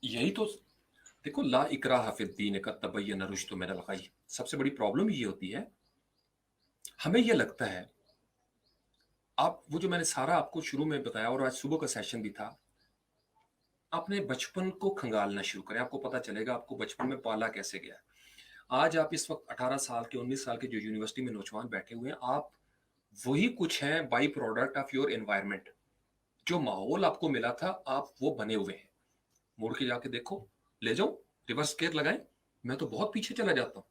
यही तो। देखो, ला इकराह फिद्दीन कद तबय्यन रुश्द मिनल गय। सबसे बड़ी प्रॉब्लम ये होती है, हमें ये लगता है, आप वो जो मैंने सारा आपको शुरू में बताया और आज सुबह का सेशन भी था, अपने बचपन को खंगालना शुरू करें, आपको पता चलेगा आपको बचपन में पाला कैसे गया। आज आप इस वक्त 18 साल के 19 साल के जो यूनिवर्सिटी में नौजवान बैठे हुए हैं, आप वही कुछ हैं by product of your environment. जो माहौल आपको मिला था आप वो बने हुए हैं। मुड़ के जाके देखो, ले जाओ, रिवर्स केयर लगाएं। मैं तो बहुत पीछे चला जाता हूँ।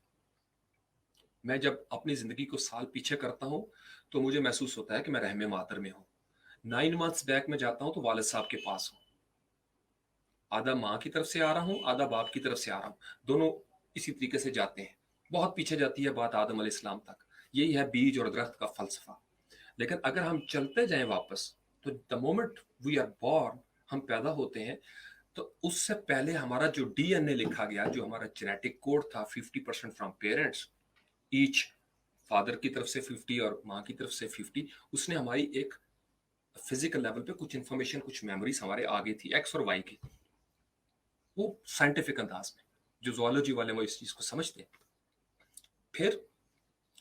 मैं जब अपनी जिंदगी को साल पीछे करता हूँ तो मुझे महसूस होता है कि मैं रहमे मातर में हूँ। 9 मंथ्स बैक में जाता हूँ तो वालिद साहब के पास हूँ। आधा माँ की तरफ से आ रहा हूँ, आधा बाप की तरफ से आ रहा हूँ। दोनों इसी तरीके से जाते हैं। बहुत पीछे जाती है बात आदम अलैहिस्सलाम तक। यही है बीज और दरख्त का फलसफा। लेकिन अगर हम चलते जाएं वापस, तो the moment we are born, हम पैदा होते हैं, तो उससे पहले हमारा जो डीएनए लिखा गया, जो हमारा जेनेटिक कोड था, 50% फ्रॉम पेरेंट्स, ईच, फादर की तरफ से 50 और माँ की तरफ से 50, उसने हमारी एक फिजिकल लेवल पे कुछ इंफॉर्मेशन, कुछ मेमोरीज हमारे आगे थी, एक्स और वाई की। वो साइंटिफिक अंदाज में, जो जोलॉजी वाले वो इस चीज को समझते हैं। फिर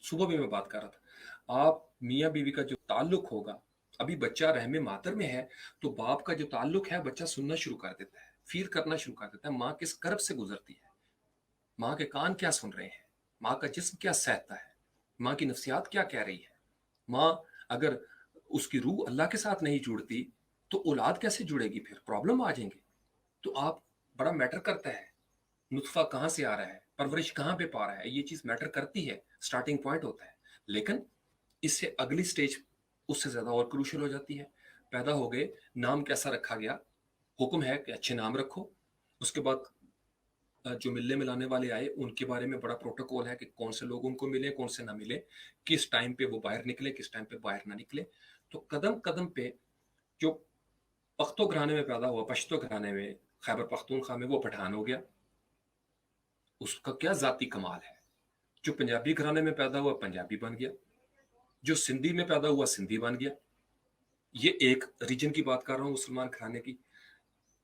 सुबह भी मैं बात कर रहा था, आप मियाँ बीवी का जो ताल्लुक होगा, अभी बच्चा रहमे मातर में है तो बाप का जो ताल्लुक है, बच्चा सुनना शुरू कर देता है, फील करना शुरू कर देता है, माँ किस कर्ब से गुजरती है, माँ के कान क्या सुन रहे हैं, माँ का जिस्म क्या सहता है, माँ की नफ्सियात क्या कह रही है। माँ अगर उसकी रूह अल्लाह के साथ नहीं जुड़ती तो औलाद कैसे जुड़ेगी, फिर प्रॉब्लम आ जाएंगे। तो आप, बड़ा मैटर करता है नुतफा कहाँ से आ रहा है, परवरिश कहाँ पे पा रहा है, ये चीज मैटर करती है, स्टार्टिंग पॉइंट होता है। लेकिन इससे अगली स्टेज उससे ज्यादा और क्रूशल हो जाती है। पैदा हो गए, नाम कैसा रखा गया, हुक्म है कि अच्छे नाम रखो। उसके बाद जो मिलने मिलाने वाले आए उनके बारे में बड़ा प्रोटोकॉल है कि कौन से लोग उनको मिले, कौन से ना मिले, किस टाइम पे वो बाहर निकले, किस टाइम पे बाहर ना निकले। तो कदम कदम पे जो पख्तो घराने में पैदा हुआ, पश्तो घराने में, खैबर पख्तूनख्वा में, वो पठान हो गया, उसका क्या जाती कमाल है। जो पंजाबी घराने में पैदा हुआ पंजाबी बन गया, जो सिंधी में पैदा हुआ सिंधी बन गया। ये एक रीजन की बात कर रहा हूँ, मुसलमान घराने की।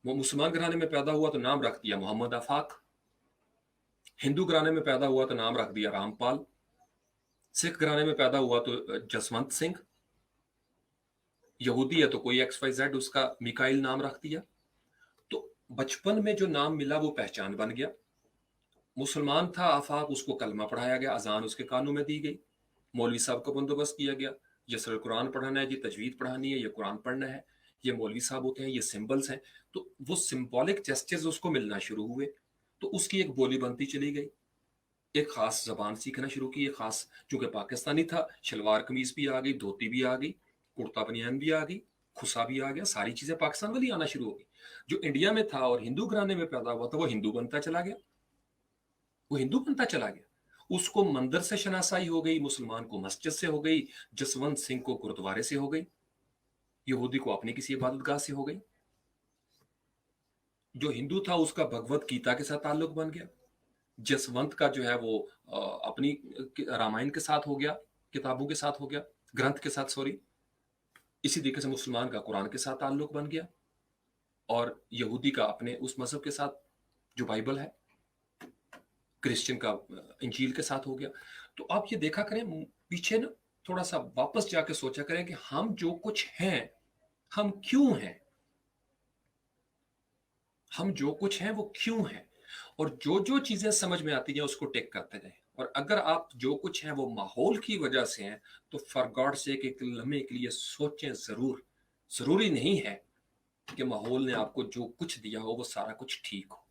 वो मुसलमान घराने में पैदा हुआ तो नाम रख दिया मोहम्मद आफाक। हिंदू घराने में पैदा हुआ तो नाम रख दिया रामपाल। सिख घराने में पैदा हुआ तो जसवंत सिंह। यहूदी है तो कोई एक्स वाई जेड, उसका मिकाइल नाम रख दिया। तो बचपन में जो नाम मिला वो पहचान बन गया। मुसलमान था आफाक, उसको कलमा पढ़ाया गया, अजान उसके कानों में दी गई, मौलवी साहब का बंदोबस्त किया गया, ये सर कुरान पढ़ाना है जी, तजवीद पढ़ानी है, ये कुरान पढ़ना है, ये मौलवी साहब होते हैं, ये सिंबल्स हैं। तो वो सिंबॉलिक जेस्चर्स उसको मिलना शुरू हुए, तो उसकी एक बोली बनती चली गई, एक खास जबान सीखना शुरू की, एक खास, चूंकि पाकिस्तानी था, शलवार कमीज भी आ गई, धोती भी आ गई, कुर्ता बनियान भी आ गई, खुसा भी आ गया, सारी चीजें पाकिस्तान वाली आना शुरू हो गई। जो इंडिया में था और हिंदू घराने में पैदा हुआ था वो हिंदू बनता चला गया, वो हिंदू बनता चला गया। उसको मंदिर से शनासाई हो गई, मुसलमान को मस्जिद से हो गई, जसवंत सिंह को गुरुद्वारे से हो गई, यहूदी को अपनी किसी इबादतगाह से हो गई, जो हिंदू था उसका भगवत गीता के साथ ताल्लुक बन गया, जसवंत का जो है वो अपनी रामायण के साथ हो गया, किताबों के साथ हो गया, ग्रंथ के साथ, सॉरी। इसी तरीके से मुसलमान का कुरान के साथ ताल्लुक बन गया, और यहूदी का अपने उस मजहब के साथ जो बाइबल है, क्रिश्चियन का इंजील के साथ हो गया। तो आप ये देखा करें पीछे ना, थोड़ा सा वापस जाके सोचा करें कि हम जो कुछ हैं, हम क्यों हैं, हम जो कुछ हैं वो क्यों हैं, और जो जो चीजें समझ में आती हैं उसको टेक करते जाएं। और अगर आप जो कुछ हैं वो माहौल की वजह से हैं, तो फॉर गॉड से एक लम्हे के लिए सोचें जरूर। जरूरी नहीं है कि माहौल ने आपको जो कुछ दिया हो वो सारा कुछ ठीक हो,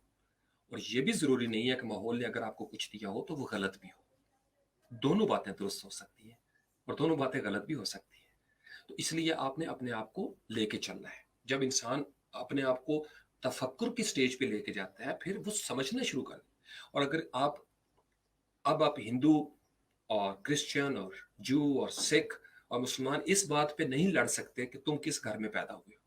और ये भी जरूरी नहीं है कि माहौल ने अगर आपको कुछ दिया हो तो वो गलत भी हो। दोनों बातें दुरुस्त हो सकती हैं और दोनों बातें गलत भी हो सकती हैं। तो इसलिए आपने अपने आप को लेके चलना है। जब इंसान अपने आप को तफक्कुर की स्टेज पे लेके जाता है, फिर वो समझना शुरू कर। और अगर आप, अब आप हिंदू और क्रिश्चियन और जू और सिख और मुसलमान इस बात पे नहीं लड़ सकते कि तुम किस घर में पैदा हुए हो।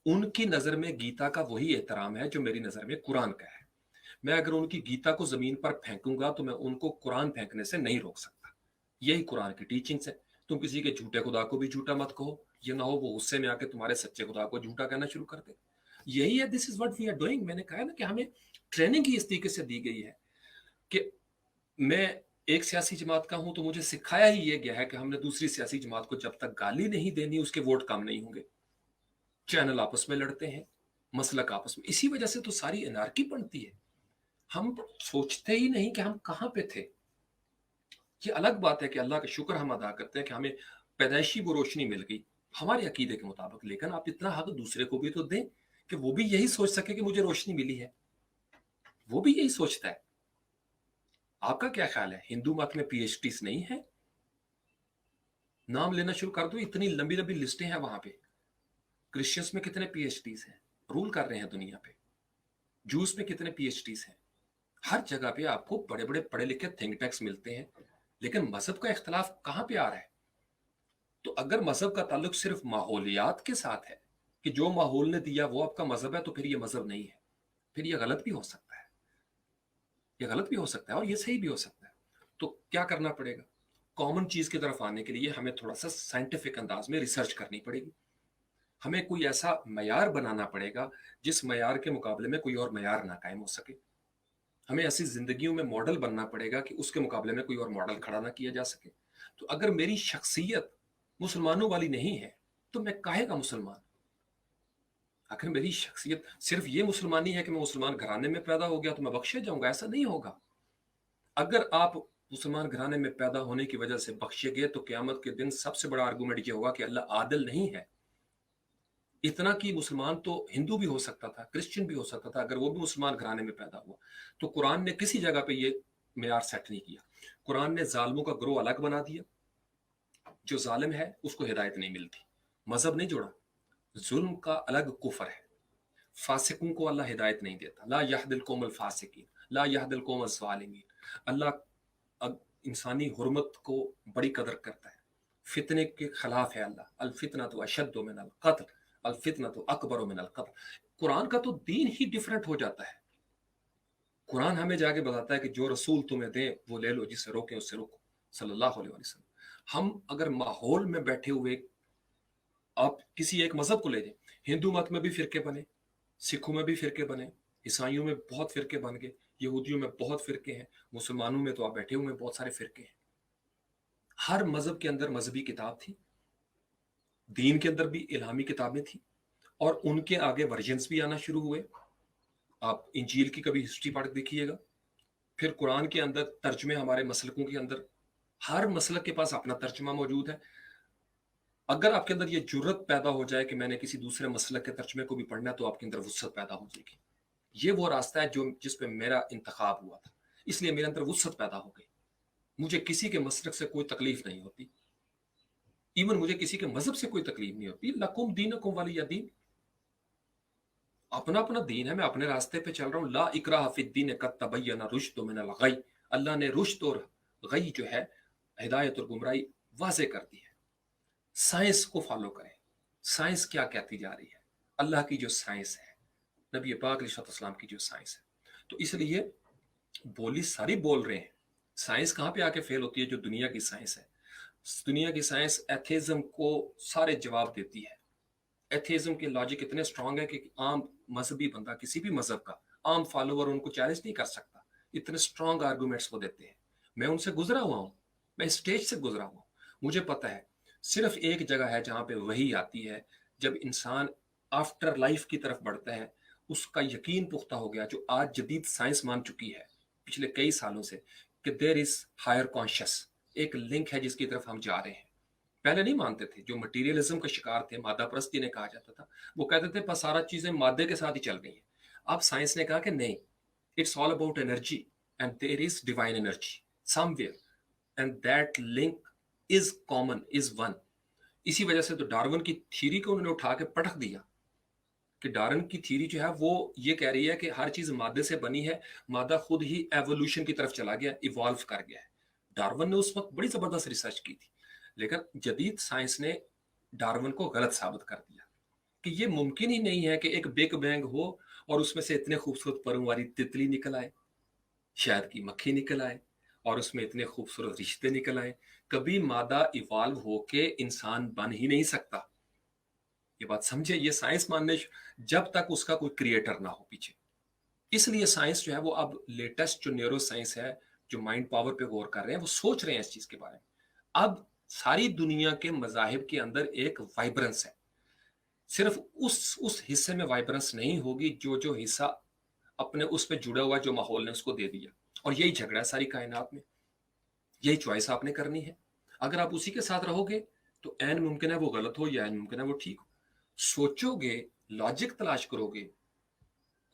उनकी नजर में गीता का वही एहतराम है जो मेरी नजर में कुरान का है। मैं अगर उनकी गीता को जमीन पर फेंकूंगा तो मैं उनको कुरान फेंकने से नहीं रोक सकता। यही कुरान की टीचिंग्स है। तुम किसी के झूठे खुदा को भी झूठा मत कहो, ये ना हो वो गुस्से में आके तुम्हारे सच्चे खुदा को झूठा कहना शुरू कर दे। यही है, this is what we are doing. मैंने कहा ना कि हमें ट्रेनिंग ही इस तरीके से दी गई है कि मैं एक सियासी जमात का हूं तो मुझे सिखाया ही ये गया है कि हमने दूसरी सियासी जमात को जब तक गाली नहीं देनी उसके वोट कम नहीं होंगे। चैनल आपस में लड़ते हैं, मसलक आपस में, इसी वजह से तो सारी एनार्की बनती है। हम सोचते ही नहीं कि हम कहां पे थे। ये अलग बात है कि अल्लाह का शुक्र हम अदा करते हैं कि हमें पैदाइशी वो रोशनी मिल गई हमारे अकीदे के मुताबिक, लेकिन आप इतना हक दूसरे को भी तो दें कि वो भी यही सोच सके कि मुझे रोशनी मिली है, वो भी यही सोचता है। आपका क्या ख्याल है, हिंदू मत में पीएचडीज नहीं है? नाम लेना शुरू कर दो, इतनी लंबी लंबी लिस्टें हैं वहां पे। क्रिश्चियंस में कितने पीएचडीज हैं, रूल कर रहे हैं दुनिया पे। जूस में कितने पीएचडीज हैं। हर जगह पे आपको बड़े बड़े पढ़े लिखे थिंक टैंक्स मिलते हैं, लेकिन मजहब का इख्तलाफ कहां पे आ रहा है? तो अगर मजहब का ताल्लुक सिर्फ माहौलियात के साथ है कि जो माहौल ने दिया वो आपका मजहब है, तो फिर ये मजहब नहीं है। फिर ये गलत भी हो सकता है, ये गलत भी हो सकता है और ये सही भी हो सकता है। तो क्या करना पड़ेगा? कॉमन चीज की तरफ आने के लिए हमें थोड़ा सा साइंटिफिक अंदाज में रिसर्च करनी पड़ेगी। हमें कोई ऐसा मयार बनाना पड़ेगा जिस मयार के मुकाबले में कोई और मयार ना कायम हो सके। हमें ऐसी जिंदगियों में मॉडल बनना पड़ेगा कि उसके मुकाबले में कोई और मॉडल खड़ा ना किया जा सके। तो अगर मेरी शख्सियत मुसलमानों वाली नहीं है तो मैं काहे का मुसलमान? अगर मेरी शख्सियत सिर्फ ये मुसलमानी है कि मैं मुसलमान घराने में पैदा हो गया तो मैं बख्शे जाऊंगा, ऐसा नहीं होगा। अगर आप मुसलमान घराने में पैदा होने की वजह से बख्शे गए तो क़यामत के दिन सबसे बड़ा आर्गूमेंट ये होगा कि अल्लाह आदिल नहीं है। इतना कि मुसलमान तो हिंदू भी हो सकता था, क्रिश्चियन भी हो सकता था, अगर वो भी मुसलमान घराने में पैदा हुआ। तो कुरान ने किसी जगह पे ये मेयार सेट नहीं किया। कुरान ने जालिमों का ग्रोह अलग बना दिया, जो जालिम है उसको हिदायत नहीं मिलती, मजहब नहीं जोड़ा। जुल्म का अलग कुफर है, फासिकों को अल्लाह हिदायत नहीं देता। ला यहदिल कौमल फासिकीन, ला यहदिल कौमल ज़ालिमीन। अल्लाह इंसानी हुर्मत को बड़ी कदर करता है, फितने के खिलाफ है अल्लाह। अल फितना तो अशद्दु मिनल कत्ल, अल फितना तो अकबर मिनल कत्ल। कुरान का तो दीन ही डिफरेंट हो जाता है। कुरान हमें जाके बताता है कि जो रसूल तुम्हें दें वो ले लो, जिससे रोके उससे रोको, सल्लल्लाहु अलैहि वसल्लम। हम अगर माहौल में बैठे हुए, आप किसी एक मजहब को ले जाए, हिंदू मत में भी फिरके बने, सिखों में भी फिरके बने, ईसाइयों में बहुत फिरके बन गए, यहूदियों में बहुत फिरके हैं, मुसलमानों में तो आप बैठे हुए हैं बहुत सारे फिरके हैं। हर मजहब के अंदर मजहबी किताब थी, दीन के अंदर भी इल्हामी किताबें थी, और उनके आगे वर्जन्स भी आना शुरू हुए। आप इंजील की कभी हिस्ट्री पढ़ देखिएगा, फिर कुरान के अंदर तर्जमे, हमारे मसलकों के अंदर हर मसलक के पास अपना तर्जमा मौजूद है। अगर आपके अंदर ये जुर्रत पैदा हो जाए कि मैंने किसी दूसरे मसलक के तर्जमे को भी पढ़ना है, तो आपके अंदर वुसअत पैदा हो जाएगी। ये वो रास्ता है जो जिस पे मेरा इंतखाब हुआ था, इसलिए मेरे अंदर वुसअत पैदा हो गई। मुझे किसी के मसलक से कोई तकलीफ नहीं होती, इवन मुझे किसी के मजहब से कोई तकलीफ नहीं होती। लकुम दीनकुम वलिय दीन, अपना अपना दीन है, मैं अपने रास्ते पे चल रहा हूँ। ला इकराह फिद्दीन कद तबय्यन रुश्द मिनल गय। अल्लाह ने रुश्द और गई जो है, हिदायत और गुमराही वाज़े कर दी है। साइंस को फॉलो करें, साइंस क्या कहती जा रही है, अल्लाह की जो साइंस है, नबी पाक अलैहिस्सलाम की जो साइंस है। तो इसलिए बोली सारी बोल रहे हैं, साइंस कहाँ पे आके फेल होती है? जो दुनिया की साइंस है, दुनिया की साइंस एथेज्म को सारे जवाब देती है। एथेज्म के लॉजिक इतने स्ट्रांग है कि आम मजहबी बंदा, किसी भी मजहब का आम फॉलोवर उनको चैलेंज नहीं कर सकता। इतने स्ट्रांग आर्गूमेंट्स वो देते हैं। मैं उनसे गुजरा हुआ हूँ, मैं स्टेज से गुजरा हुआ हूँ, मुझे पता है। सिर्फ एक जगह है जहाँ पे वही आती है, जब इंसान आफ्टर लाइफ की तरफ बढ़ता है, उसका यकीन पुख्ता हो गया, जो आज जदीद साइंस मान चुकी है पिछले कई सालों से, कि देर इज हायर कॉन्शियस, एक लिंक है जिसकी तरफ हम जा रहे हैं। पहले नहीं मानते थे, जो मटीरियलिज्म का शिकार थे, मादा परस्ती ने कहा जाता था, वो कहते थे पर सारा चीजें मादे के साथ ही चल रही हैं। अब साइंस ने कहा कि नहीं, it's all about energy and there is divine energy somewhere, and that link is common, is one. इसी वजह से तो डार्विन की थ्योरी को उन्होंने उठा के पटक दिया कि डार्विन की थ्योरी जो है वो ये कह रही है कि हर चीज मादे से बनी है, मादा खुद ही एवोल्यूशन की तरफ चला गया, इवॉल्व कर गया है। डार्विन ने उस वक्त बड़ी जबरदस्त रिसर्च की थी, लेकिन जदीद साइंस ने डार्विन को गलत साबित कर दिया कि ये मुमकिन ही नहीं है कि एक बिग बैंग हो और उसमें से इतने खूबसूरत परों वाली तितली निकल आए, शहद की मक्खी निकल आए, और उसमें इतने खूबसूरत रिश्ते निकल आए। कभी मादा इवॉल्व होके इंसान बन ही नहीं सकता। ये बात समझे, ये साइंस मानने जब तक उसका कोई क्रिएटर ना हो पीछे। इसलिए साइंस जो है वो अब लेटेस्ट जो न्यूरो साइंस है, जो माइंड पावर पे गौर कर रहे हैं, वो सोच रहे हैं इस चीज के बारे में। अब सारी दुनिया के मजाहिब के अंदर एक वाइब्रेंस है, सिर्फ उस हिस्से में वाइब्रेंस नहीं होगी जो जो हिस्सा अपने उस पे जुड़ा हुआ जो माहौल ने उसको दे दिया। और यही झगड़ा है सारी कायनात में, यही चॉइस आपने करनी है। अगर आप उसी के साथ रहोगे तो एन मुमकिन है वो गलत हो या एन मुमकिन है वो ठीक हो। सोचोगे, लॉजिक तलाश करोगे।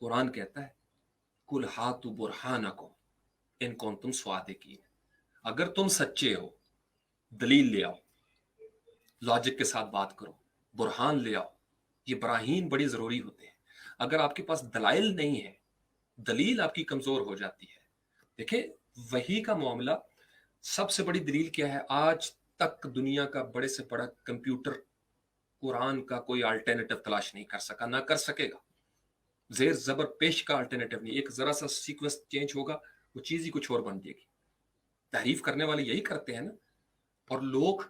कुरान कहता है कुल हातु बुरहानकुम इन कुंतुम स्वादिकीन, अगर तुम सच्चे हो दलील ले आओ, लॉजिक के साथ बात करो, बुरहान ले आओ। ये बराहीन बड़ी जरूरी होते हैं। अगर आपके पास दलाइल नहीं है, दलील आपकी कमजोर हो जाती है। देखिए, वही का मामला, सबसे बड़ी दलील क्या है? आज तक दुनिया का बड़े से बड़ा कंप्यूटर कुरान का कोई अल्टरनेटिव तलाश नहीं कर सका, ना कर सकेगा। जेर जबर पेश का अल्टरनेटिव नहीं। एक जरा सा सीक्वेंस चेंज होगा, वो चीज ही कुछ और बन जाएगी। तारीफ करने वाले यही करते हैं ना। और लोग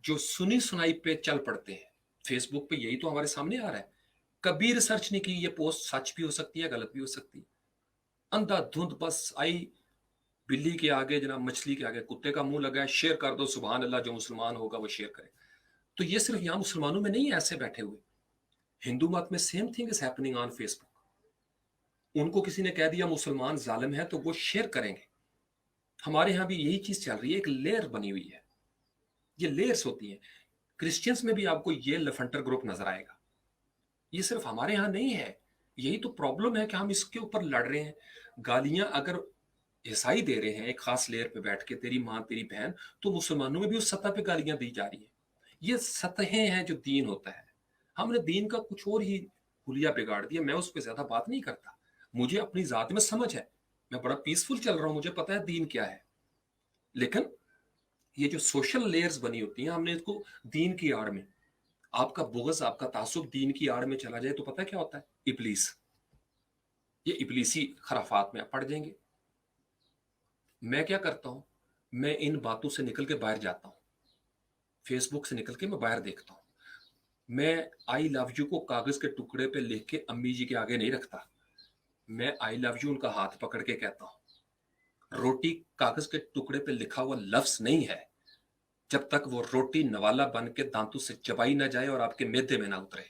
जो सुनी सुनाई पे चल पड़ते हैं, फेसबुक पे यही तो हमारे सामने आ रहा है। कभी रिसर्च नहीं की ये पोस्ट सच भी हो सकती है, गलत भी हो सकती है। अंधाधुंध बस आई, बिल्ली के आगे जनाब मछली के आगे कुत्ते का मुंह लगा है, शेयर कर दो, सुभान अल्लाह, जो मुसलमान होगा वो शेयर करे। तो ये सिर्फ यहां मुसलमानों में नहीं है ऐसे बैठे हुए, हिंदू मत में same thing is happening on Facebook. उनको किसी ने कह दिया मुसलमान जालिम है तो वो शेयर करेंगे। हमारे यहां भी यही चीज चल रही है, एक लेयर बनी हुई है। ये लेयर्स होती हैं। क्रिश्चियंस में भी आपको ये लफंटर ग्रुप नजर आएगा। ये सिर्फ हमारे यहां नहीं है। यही तो प्रॉब्लम है कि हम इसके ऊपर लड़ रहे हैं। गालियां अगर ईसाई दे रहे हैं एक खास लेयर पे बैठ के, तेरी माँ तेरी बहन, तो मुसलमानों में भी उस सतह पे गालियां दी जा रही है। ये सतहें हैं जो दीन होता है। हमने दीन का कुछ और ही हुलिया बिगाड़ दिया। मैं उस पर ज्यादा बात नहीं करता, मुझे अपनी जात में समझ है, मैं बड़ा पीसफुल चल रहा हूं, मुझे पता है दीन क्या है। लेकिन ये जो सोशल लेयर्स बनी होती हैं, हमने इसको दीन की आड़ में, आपका बुग़्ज़, आपका तासुब दीन की आड़ में चला जाए तो पता क्या होता है? इब्लीस। ये इब्लीसी खराफात में आप पड़ जाएंगे। मैं क्या करता हूं, मैं इन बातों से निकल के बाहर जाता हूं, फेसबुक से निकल के मैं बाहर देखता हूं। मैं आई लव यू को कागज के टुकड़े पे लिख के अम्मी जी के आगे नहीं रखता। मैं आई लव यू उनका हाथ पकड़ के कहता हूं। रोटी कागज के टुकड़े पे लिखा हुआ लफ्ज नहीं है जब तक वो रोटी नवाला बन के दांतों से चबाई ना जाए और आपके मैदे में ना उतरे।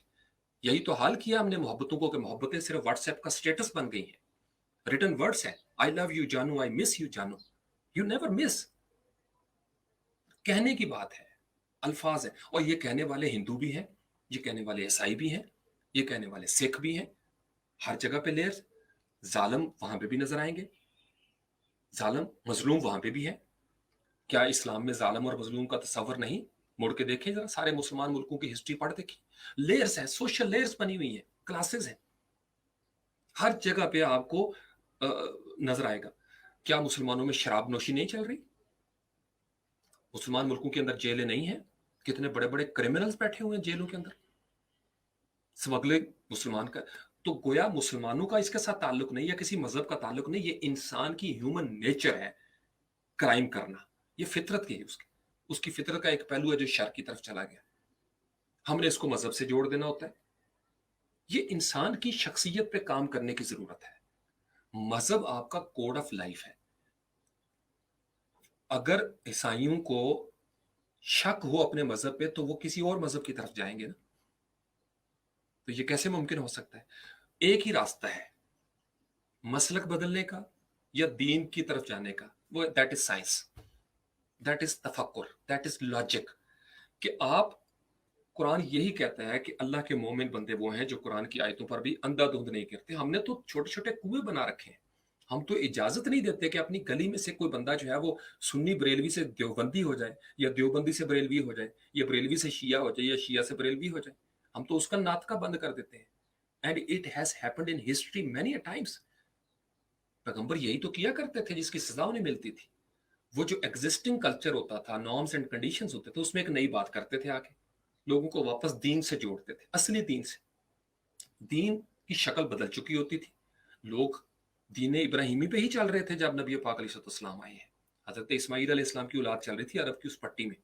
यही तो हाल किया हमने मोहब्बतों को, कि मोहब्बतें सिर्फ व्हाट्सएप का स्टेटस बन गई हैं। रिटन वर्ड्स हैं, आई लव यू जानू, आई मिस यू जानू, यू नेवर मिस। कहने की बात है, अल्फाज है। और ये कहने वाले हिंदू भी हैं, ये कहने वाले ईसाई भी हैं, ये कहने वाले सिख भी हैं। हर जगह पे लेयर्स। जालिम वहां पे भी नजर आएंगे, जालिम मजलूम वहां पे भी है। क्या इस्लाम में जालिम और मजलूम का तस्वर नहीं? मुड़ के देखें जरा, सारे मुसलमान मुल्कों की हिस्ट्री पढ़ देखी। लेयर्स है, सोशल लेयर्स बनी हुई है, क्लासेस हैं, हर जगह पे आपको नजर आएगा। क्या मुसलमानों में शराब नोशी नहीं चल रही? मुसलमान मुल्कों के अंदर जेलें नहीं है? कितने बड़े बड़े क्रिमिनल्स बैठे हुए हैं जेलों के अंदर, स्मगलिंग मुसलमान का। तो गोया मुसलमानों का इसके साथ ताल्लुक नहीं, या किसी मजहब का ताल्लुक नहीं, ये इंसान की ह्यूमन नेचर है क्राइम करना। ये फितरत की है, उसकी फितरत का एक पहलू है जो शर की तरफ चला गया। हमने इसको मजहब से जोड़ देना होता है। ये इंसान की शख्सियत पे काम करने की जरूरत है। मजहब आपका कोड ऑफ लाइफ है। अगर ईसाइयों को शक हो अपने मजहब पे तो वो किसी और मजहब की तरफ जाएंगे ना। तो ये कैसे मुमकिन हो सकता है? एक ही रास्ता है, मसलक बदलने का या दीन की तरफ जाने का। वो that is science, that is तफक्कुर, दैट इज लॉजिक। कि आप, कुरान यही कहता है कि अल्लाह के मोमिन बंदे वो हैं जो कुरान की आयतों पर भी अंधाधुंध नहीं करते। हमने तो छोटे छोटे कुएं बना रखे हैं। हम तो इजाजत नहीं देते कि अपनी गली में से कोई बंदा जो है वो सुन्नी बरेलवी से देवबंदी हो जाए, या देवबंदी से बरेलवी हो जाए, या बरेलवी से शिया हो जाए, या शिया से बरेलवी हो जाए। हम तो उसका नातका बंद कर देते हैं। And it has happened in history many a times. पैगंबर यही तो किया करते थे, जिसकी सजा उन्हें मिलती थी। वो जो एग्जिस्टिंग कल्चर होता था, नॉर्म्स एंड कंडीशंस होते थे, उसमें एक नई बात करते थे आके, लोगों को वापस दीन से जोड़ते थे, असली दीन से। दीन की शक्ल बदल चुकी होती थी। लोग दीन इब्राहिमी पे ही चल रहे थे जब नबी पाक अलैहिस्सलाम आए हैं। हजरत इस्माईल अलैहिस्सलाम की औलाद चल रही थी अरब की उस पट्टी में।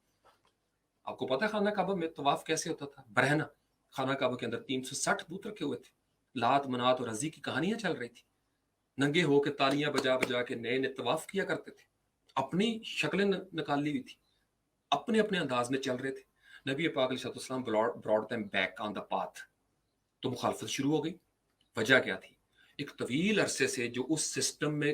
आपको पता है खाना काबा में तवाफ कैसे होता था? बरहना, खाना काबा के अंदर 360 बूत रखे हुए थे, लात मनात और अजी की कहानियां चल रही थी, नंगे होकर तालियां बजा बजा के नए नए तवाफ किया करते थे, अपनी शक्लें निकाल ली हुई थी, अपने अपने अंदाज में चल रहे थे। नबी पाक अलैहिस्सलाम brought them back on the path, तो मुखालफत शुरू हो गई। वजह क्या थी? एक तवील अरसे से जो उस सिस्टम में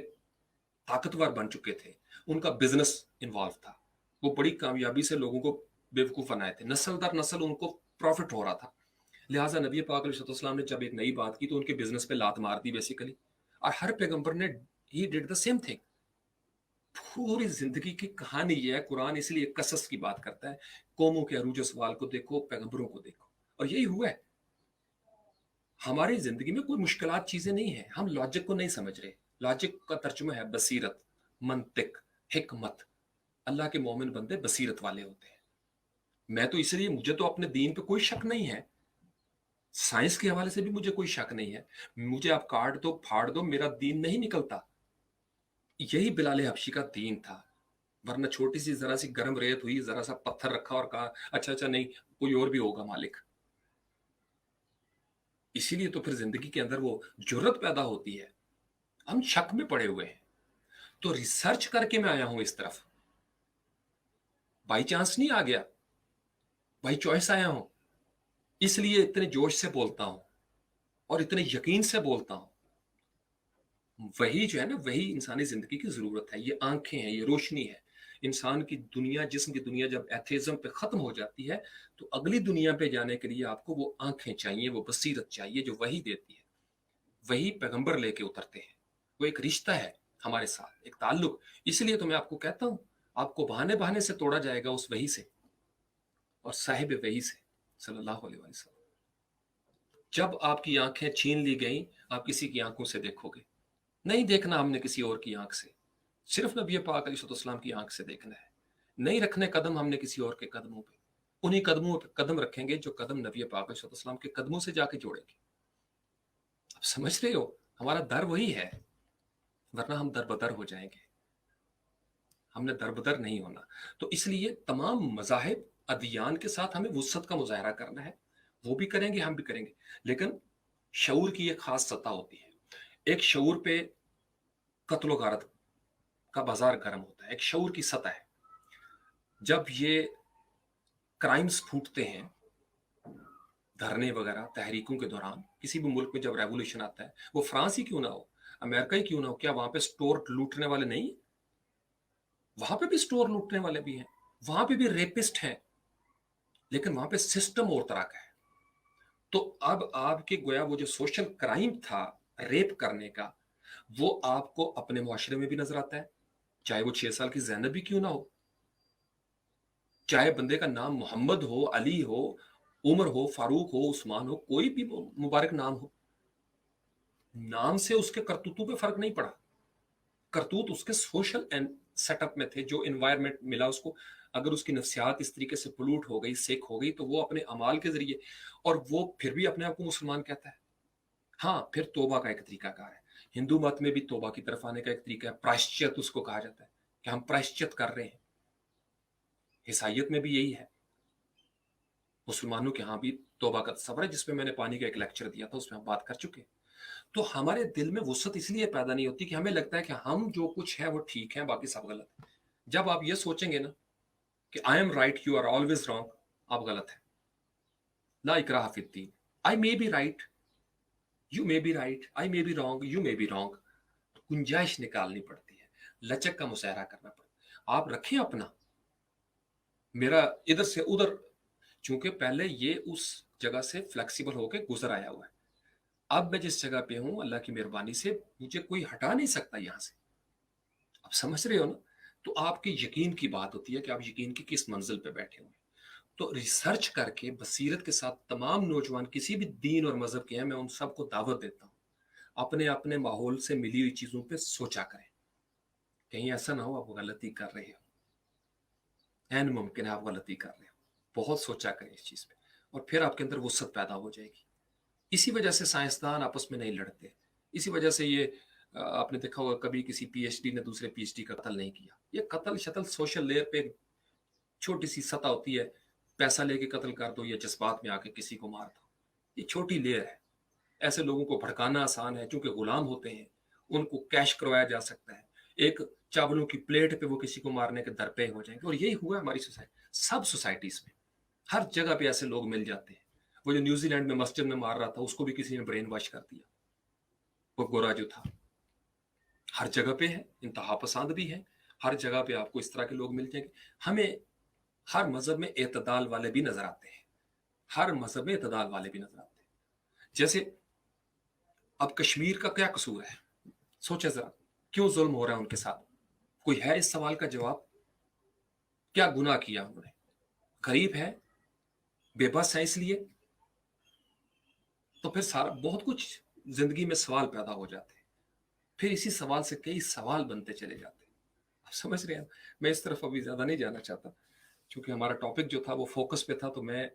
ताकतवर बन चुके थे, उनका बिजनेस इन्वॉल्व था, वो बड़ी कामयाबी से लोगों को बेवकूफ बनाए थे, नस्ल दर नस्ल उनको प्रॉफिट हो रहा था। लिहाजा नबी पाक अलैहिस्सलाम ने जब एक नई बात की तो उनके बिजनेस पे लात मार दी बेसिकली। और हर पैगंबर ने he did the same thing. पूरी जिंदगी की कहानी ये है, कुरान इसलिए कसस की बात करता है, कौमों के अरूज सवाल को देखो, पैगंबरों को देखो, और यही हुआ है। हमारी जिंदगी में कोई मुश्किलात चीजें नहीं है, हम लॉजिक को नहीं समझ रहे। लॉजिक का तर्जुमा है बसीरत, मंतिक, हिकमत। अल्लाह के मोमिन बंदे बसीरत वाले होते हैं। मैं तो इसलिए, मुझे तो अपने दीन पे कोई शक नहीं है, साइंस के हवाले से भी मुझे कोई शक नहीं है। मुझे आप काट दो फाड़ दो, मेरा दीन नहीं निकलता। यही बिलाल हबशी का दीन था। वरना छोटी सी जरा सी गर्म रेत हुई, जरा सा पत्थर रखा और कहा अच्छा अच्छा नहीं, कोई और भी होगा मालिक। इसीलिए तो फिर जिंदगी के अंदर वो जुर्रत पैदा होती है। हम शक में पड़े हुए हैं, तो रिसर्च करके मैं आया हूं इस तरफ, बाई चांस नहीं आ गया, बाई चॉइस आया हूं। इसलिए इतने जोश से बोलता हूं और इतने यकीन से बोलता हूं। वही जो है ना, वही इंसानी जिंदगी की जरूरत है। ये आंखें हैं, ये रोशनी है। इंसान की दुनिया, जिस्म की दुनिया जब एथेज्म पे खत्म हो जाती है, तो अगली दुनिया पे जाने के लिए आपको वो आंखें चाहिए, वो बसीरत चाहिए जो वही देती है। वही पैगंबर लेके उतरते हैं। वो एक रिश्ता है हमारे साथ, एक ताल्लुक। इसलिए तो मैं आपको कहता हूं, आपको बहाने बहाने से तोड़ा जाएगा उस वही से और साहिब वही से, सल्लल्लाहु अलैहि वसल्लम। जब आपकी आंखें छीन ली गई, आप किसी की आंखों से देखोगे। नहीं देखना हमने किसी और की आंख से, सिर्फ नबी पाक अलैहिस्सलाम की आंख से देखना है। नहीं रखने कदम हमने किसी और के कदमों पे, उन्हीं कदमों पे कदम रखेंगे जो कदम नबी पाक अलैहिस्सलाम के कदमों से जाके जोड़ेंगे। अब समझ रहे हो, हमारा दर वही है, वरना हम दर बदर हो जाएंगे। हमने दर बदर नहीं होना। तो इसलिए तमाम मज़ाहिब अदियान के साथ हमें वुसअत का मुजाहरा करना है। वो भी करेंगे, हम भी करेंगे, लेकिन शऊर की एक खास सतह होती है। एक शऊर पे कत्ल गारत का बाजार गर्म होता है, एक शऊर की सतह है। जब ये क्राइम्स फूटते हैं, धरने वगैरह तहरीकों के दौरान, किसी भी मुल्क में जब रेवोल्यूशन आता है, वो फ्रांस ही क्यों ना हो, अमेरिका ही क्यों ना हो, क्या वहां पे स्टोर लूटने वाले नहीं? वहां पे भी स्टोर लूटने वाले भी हैं, वहां पे भी रेपिस्ट हैं, लेकिन वहां पे सिस्टम और तरह का है। तो अब आपके गोया वो जो सोशल क्राइम था रेप करने का, वो आपको अपने मुआशरे में भी नजर आता है, चाहे वो 6 साल की जैनब भी क्यों ना हो, चाहे बंदे का नाम मोहम्मद हो, अली हो, उमर हो, फारूक हो, उस्मान हो, कोई भी मुबारक नाम हो, नाम से उसके करतूतों पे फर्क नहीं पड़ा। करतूत उसके सोशल एंड सेटअप में थे, जो एनवायरनमेंट मिला उसको। अगर उसकी नफ्सियात इस तरीके से पोल्यूट हो गई, सिक हो गई, तो वो अपने अमाल के जरिए, और वो फिर भी अपने आप को मुसलमान कहता है। हाँ, फिर तोबा का एक तरीका कार है। हिंदू मत में भी तोबा की तरफ आने का एक तरीका है, प्रायश्चित उसको कहा जाता है कि हम प्रायश्चित कर रहे हैं। ईसाइयत में भी यही है, मुसलमानों के यहाँ भी तोबा का तस्वर है, जिसमें मैंने पानी का एक लेक्चर दिया था, उसमें हम बात कर चुके हैं। तो हमारे दिल में वुसअत इसलिए पैदा नहीं होती कि हमें लगता है कि हम जो कुछ है वो ठीक है, बाकी सब गलत है। जब आप ये सोचेंगे ना कि I am right, you are always wrong, आप गलत है। ला इकराह फिद्दीन, I may be right, you may be right, I may be wrong, you may be wrong. गुंजाइश निकालनी पड़ती है, लचक का मुशायरा करना पड़ता है। आप रखें अपना, मेरा इधर से उधर, चूंकि पहले ये उस जगह से फ्लेक्सिबल होकर गुजर आया हुआ है। अब मैं जिस जगह पे हूं, अल्लाह की मेहरबानी से मुझे कोई हटा नहीं सकता यहां से। आप समझ रहे हो ना? तो आपके यकीन की बात होती है कि आप यकीन की किस मंजिल पे बैठे हुए हैं। तो रिसर्च करके बसीरत के साथ तमाम नौजवान किसी भी दीन और मजहब के हैं, मैं उन सबको दावत देता हूँ, अपने अपने माहौल से मिली हुई चीजों पे सोचा करें। कहीं ऐसा ना हो आप गलती कर रहे हो, एन मुमकिन है आप गलती कर रहे हो। बहुत सोचा करें इस चीज पे, और फिर आपके अंदर वुसअत पैदा हो जाएगी। इसी वजह से साइंसदान आपस में नहीं लड़ते। इसी वजह से ये आपने देखा होगा, कभी किसी पीएचडी ने दूसरे पीएचडी का कत्ल नहीं किया। ये कत्ल शतल सोशल लेयर पे छोटी सी सतह होती है, पैसा लेके कत्ल कर दो या जज्बात में आके किसी को मार दो। ये छोटी लेयर है। ऐसे लोगों को भड़काना आसान है, क्योंकि गुलाम होते हैं, उनको कैश करवाया जा सकता है। एक चावलों की प्लेट पे वो किसी को मारने के दर पे हो जाएंगे। और यही हुआ हमारी सोसाइटी, सब सोसाइटीज में, हर जगह पे ऐसे लोग मिल जाते हैं। वो जो न्यूजीलैंड में मस्जिद में मार रहा था, उसको भी किसी ने ब्रेन वॉश कर दिया, वो गोरा जो था। हर जगह पे है, इंतहा पसंद भी है, हर जगह पे आपको इस तरह के लोग मिल जाएंगे। हमें हर मजहब में एतदाल वाले भी नजर आते हैं, हर मजहब में एतदाल वाले भी नजर आते हैं। जैसे अब कश्मीर का क्या कसूर है, सोचे जरा, क्यों जुल्म हो रहा है उनके साथ? कोई है इस सवाल का जवाब? क्या गुनाह किया उन्होंने? गरीब है, बेबस है, इसलिए तो फिर सारा बहुत कुछ जिंदगी में सवाल पैदा हो जाते हैं। फिर इसी सवाल से कई सवाल बनते चले जाते हैं। आप समझ रहे हैं? मैं इस तरफ अभी ज्यादा नहीं जाना चाहता, क्योंकि हमारा टॉपिक जो था वो फोकस पे था। तो मैं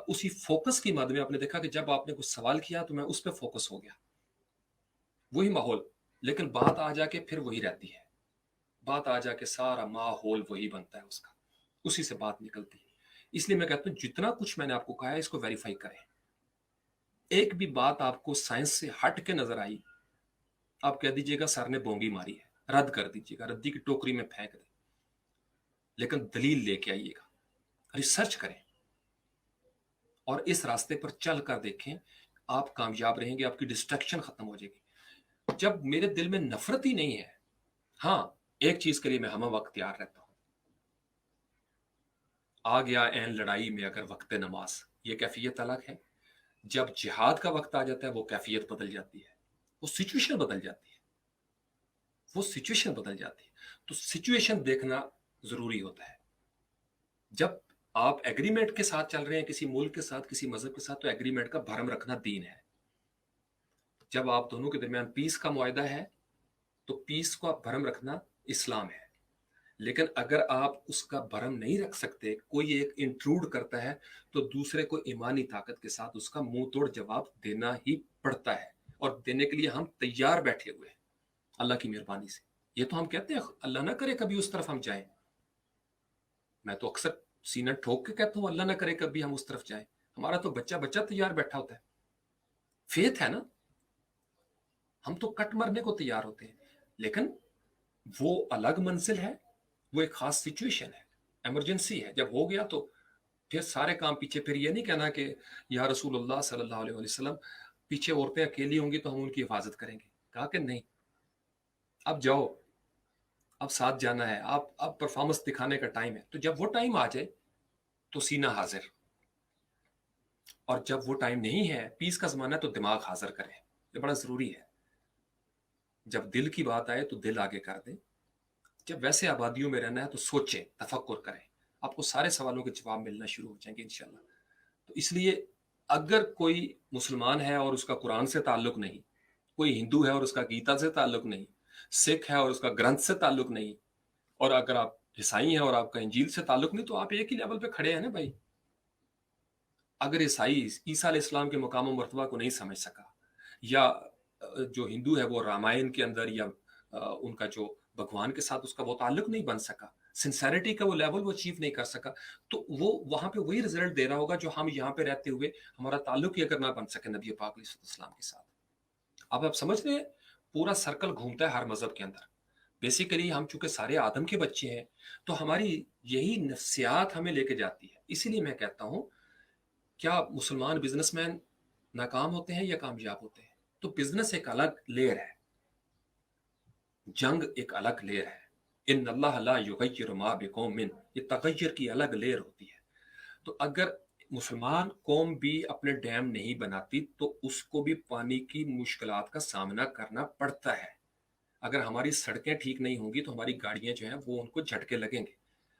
उसी फोकस की मद में, आपने देखा कि जब आपने कुछ सवाल किया तो मैं उस पर फोकस हो गया, वही माहौल। लेकिन बात आ जाके फिर वही रहती है, बात आ जाके सारा माहौल वही बनता है उसका, उसी से बात निकलती है। इसलिए मैं कहता हूं जितना कुछ मैंने आपको कहा है इसको वेरीफाई करें। एक भी बात आपको साइंस से हट के नजर आई, आप कह दीजिएगा सर ने बोंगी मारी है, रद्द कर दीजिएगा, रद्दी की टोकरी में फेंक दें। लेकिन दलील लेके आइएगा, रिसर्च करें, और इस रास्ते पर चल कर देखें। आप कामयाब रहेंगे, आपकी डिस्ट्रैक्शन खत्म हो जाएगी। जब मेरे दिल में नफरत ही नहीं है, हाँ, एक चीज के लिए मैं हम वक्त तैयार रहता हूं, आ गया एन लड़ाई में अगर वक्त नमाज, ये कैफियत अलग है। जब जिहाद का वक्त आ जाता है वो कैफियत बदल जाती है, वो सिचुएशन बदल जाती है, वो सिचुएशन बदल जाती है। तो सिचुएशन देखना जरूरी होता है। जब आप एग्रीमेंट के साथ चल रहे हैं किसी मुल्क के साथ, किसी मजहब के साथ, तो एग्रीमेंट का भरम रखना दीन है। जब आप दोनों के दरमियान पीस का मुआहदा है तो पीस को आप भरम रखना इस्लाम है। लेकिन अगर आप उसका भरम नहीं रख सकते, कोई एक इंट्रूड करता है, तो दूसरे को ईमानी ताकत के साथ उसका मुंह तोड़ जवाब देना ही पड़ता है। और देने के लिए हम तैयार बैठे हुए हैं अल्लाह की मेहरबानी से। ये तो हम कहते हैं अल्लाह ना करे कभी उस तरफ हम जाएं। मैं तो अक्सर सीना ठोक के कहता हूं अल्लाह ना करे कभी हम उस तरफ जाएं। हमारा तो बच्चा बच्चा तैयार बैठा होता है, फेथ है ना, हम तो कट मरने को तैयार होते हैं। लेकिन वो अलग मंजिल है, वो एक खास सिचुएशन है, इमरजेंसी है। जब हो गया तो फिर सारे काम पीछे। फिर ये नहीं कहना कि या रसूलुल्लाह सल्लल्लाहु अलैहि वसल्लम, पीछे औरतें अकेली होंगी तो हम उनकी हिफाजत करेंगे। कहा कि नहीं, अब जाओ, अब साथ जाना है, आप अब परफॉर्मेंस दिखाने का टाइम है। तो जब वो टाइम आ जाए तो सीना हाजिर, और जब वो टाइम नहीं है, पीस का जमाना है, तो दिमाग हाजिर करें। ये बड़ा जरूरी है। जब दिल की बात आए तो दिल आगे कर दें। जब वैसे आबादियों में रहना है तो सोचें, तफक्कुर करें, आपको सारे सवालों के जवाब मिलना शुरू हो जाएंगे इंशाल्लाह। तो इसलिए अगर कोई मुसलमान है और उसका कुरान से ताल्लुक नहीं, कोई हिंदू है और उसका गीता से ताल्लुक नहीं, सिख है और उसका ग्रंथ से ताल्लुक नहीं, और अगर आप ईसाई हैं और आपका इंजील से ताल्लुक नहीं, तो आप एक ही लेवल पे खड़े हैं ना भाई। अगर ईसाई ईसा अलैहिस्सलाम के मकाम और मर्तबा को नहीं समझ सका, या जो हिंदू है वो रामायण के अंदर या उनका जो भगवान के साथ उसका वो ताल्लुक नहीं बन सका, सिंसेरिटी का वो लेवल वो अचीव नहीं कर सका, तो वो वहां पे वही रिजल्ट दे रहा होगा जो हम यहाँ पे रहते हुए हमारा ताल्लुक ही अगर ना बन सके नबी पाक अलैहिस्सलाम के साथ। अब आप समझ रहे हैं, पूरा सर्कल घूमता है हर मजहब के अंदर। बेसिकली हम चूंकि सारे आदम के बच्चे हैं, तो हमारी यही नफ्सियात हमें लेके जाती है। इसीलिए मैं कहता हूं, क्या मुसलमान बिजनेसमैन नाकाम होते हैं या कामयाब होते हैं? तो बिजनेस एक अलग लेयर है, जंग एक अलग लेयर है। इन अल्लाह ला युगय्यिरु मा बिकौमिन, ये तगय्युर की अलग लेयर होती है। तो अगर मुसलमान कौम भी अपने डैम नहीं बनाती तो उसको भी पानी की मुश्किलात का सामना करना पड़ता है। अगर हमारी सड़कें ठीक नहीं होंगी तो हमारी गाड़ियां जो हैं वो उनको झटके लगेंगे,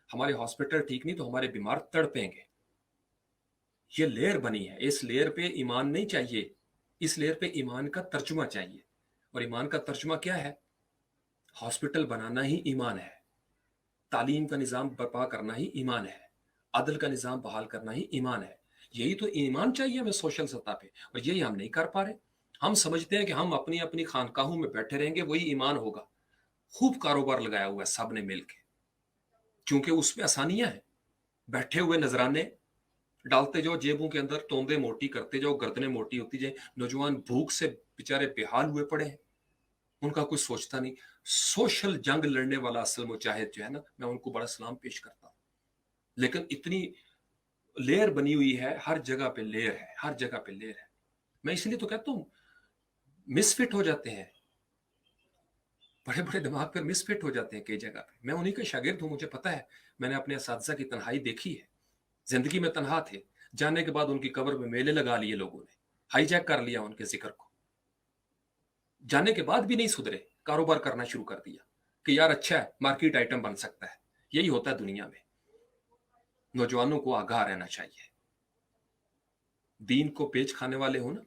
हमारे हॉस्पिटल ठीक नहीं तो हमारे बीमार तड़पेंगे। ये लेयर बनी है, इस लेयर पे ईमान नहीं चाहिए, इस लेयर पे ईमान का तर्जुमा चाहिए। और ईमान का तर्जुमा क्या है? हॉस्पिटल बनाना ही ईमान है, तालीम का निज़ाम बर्पा करना ही ईमान है, अदल का निज़ाम बहाल करना ही ईमान है। यही तो ईमान चाहिए हमें सोशल सतह पे, और यही हम नहीं कर पा रहे। हम समझते हैं कि हम अपनी अपनी खानकाहों में बैठे रहेंगे वही ईमान होगा। खूब कारोबार लगाया हुआ है सब ने मिलके, क्योंकि उसमें आसानियां हैं। बैठे हुए नजराने, डालते जाओ जेबों के अंदर, तोंदे मोटी करते जाओ, गर्दनें मोटी होती जाए। नौजवान भूख से बेचारे बेहाल हुए पड़े हैं, उनका कुछ सोचता नहीं। सोशल जंग लड़ने वाला असल मुजाहिद जो है ना, मैं उनको बड़ा सलाम पेश करता हूँ। लेकिन इतनी लेयर बनी हुई है, हर जगह पे लेयर है, हर जगह पे लेयर है। मैं इसलिए तो कहता हूँ मिसफिट हो जाते हैं, बड़े बड़े दिमाग पर मिसफिट हो जाते हैं कई जगह पे। मैं उन्हीं का शागिर्द हूँ, मुझे पता है। मैंने अपने असातिज़ा की तन्हाई देखी है। जिंदगी में तनहा थे, जाने के बाद उनकी कब्र में मेले लगा लिए लोगों ने, हाईजैक कर लिया उनके जिक्र को। जाने के बाद भी नहीं सुधरे, कारोबार करना शुरू कर दिया कि यार अच्छा है, मार्केट आइटम बन सकता है। यही होता है दुनिया में। नौजवानों को आगाह रहना चाहिए। दीन को बेच खाने वाले हो ना,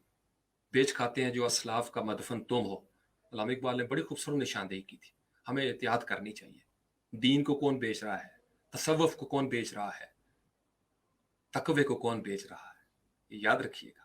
बेच खाते हैं जो असलाफ का मदफन तुम हो। अल्लामा इकबाल ने बड़ी खूबसूरत निशानदेही की थी। हमें एहतियात करनी चाहिए। दीन को कौन बेच रहा है, तसव्वुफ को कौन बेच रहा है, तकवे को कौन बेच रहा है, ये याद रखिएगा।